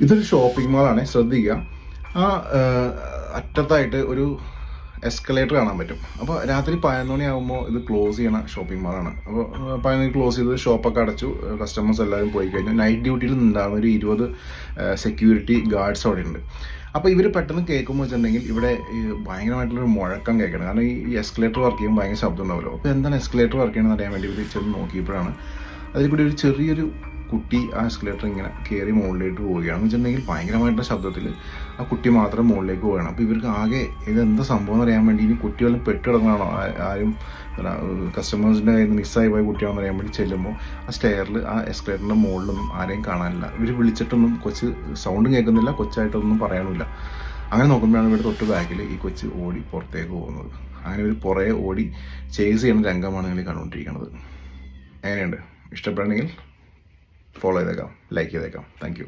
ഇതൊരു ഷോപ്പിംഗ് മാളാണ്, ശ്രദ്ധിക്കുക. ആ അറ്റത്തായിട്ട് ഒരു എസ്കലേറ്റർ കാണാൻ പറ്റും. അപ്പോൾ രാത്രി 11 മണിയാകുമ്പോൾ ഇത് ക്ലോസ് ചെയ്യണ ഷോപ്പിംഗ് മാളാണ്. അപ്പോൾ 11 ക്ലോസ് ചെയ്ത് ഷോപ്പൊക്കെ അടച്ചു, കസ്റ്റമേഴ്സ് എല്ലാവരും പോയി കഴിഞ്ഞു. നൈറ്റ് ഡ്യൂട്ടിയിൽ നിന്നുണ്ടാകുന്ന ഒരു 20 സെക്യൂരിറ്റി ഗാർഡ്സ് അവിടെ ഉണ്ട്. അപ്പോൾ ഇവർ പെട്ടെന്ന് കേൾക്കുമ്പോൾ വെച്ചിട്ടുണ്ടെങ്കിൽ ഇവിടെ ഭയങ്കരമായിട്ടുള്ളൊരു മുഴക്കം കേൾക്കണം. കാരണം ഈ എസ്കലേറ്റർ വർക്ക് ചെയ്യുമ്പോൾ ഭയങ്കര ശബ്ദം ഉണ്ടാവുമല്ലോ. അപ്പോൾ എന്താണ് എസ്കലേറ്റർ വർക്ക് ചെയ്യണമെന്ന് അറിയാൻ വേണ്ടി ഇവർ ചെന്ന് നോക്കിയപ്പോഴാണ് അതിൽ കൂടി ഒരു ചെറിയൊരു കുട്ടി ആ എസ്കലേറ്റർ ഇങ്ങനെ കയറി മുകളിലേക്ക് പോവുകയാണെന്ന് വെച്ചിട്ടുണ്ടെങ്കിൽ ഭയങ്കരമായിട്ടുള്ള ശബ്ദത്തിൽ ആ കുട്ടി മാത്രം മുകളിലേക്ക് പോവുകയാണ്. അപ്പോൾ ഇവർക്ക് ആകെ ഇതെന്താ സംഭവം എന്ന് അറിയാൻ വേണ്ടി ഇനി കുട്ടി വല്ലതും പെട്ടിടങ്ങാണോ, ആരും കസ്റ്റമേഴ്സിൻ്റെ കയ്യിൽ നിന്ന് മിസ്സായി പോയ കുട്ടിയാണെന്ന് അറിയാൻ വേണ്ടി ചെല്ലുമ്പോൾ ആ സ്റ്റെയറിൽ ആ എസ്കലേറ്ററിൻ്റെ മുകളിലൊന്നും ആരെയും കാണാനില്ല. ഇവർ വിളിച്ചിട്ടൊന്നും കൊച്ച് സൗണ്ടും കേൾക്കുന്നില്ല, കൊച്ചായിട്ടൊന്നും പറയാനുമില്ല. അങ്ങനെ നോക്കുമ്പോഴാണ് ഇവിടെ തൊട്ട് ബാക്കിൽ ഈ കൊച്ച് ഓടി പുറത്തേക്ക് പോകുന്നത്. അങ്ങനെ ഒരു പുറകെ ഓടി ചേസ് ചെയ്യുന്ന രംഗമാണ് നിങ്ങൾ കണ്ടുകൊണ്ടിരിക്കുന്നത്. എങ്ങനെയുണ്ട്? ഇഷ്ടപ്പെടണമെങ്കിൽ ഫോളോ ചെയ്തേക്കാം, ലൈക്ക് ചെയ്തേക്കാം. Thank you.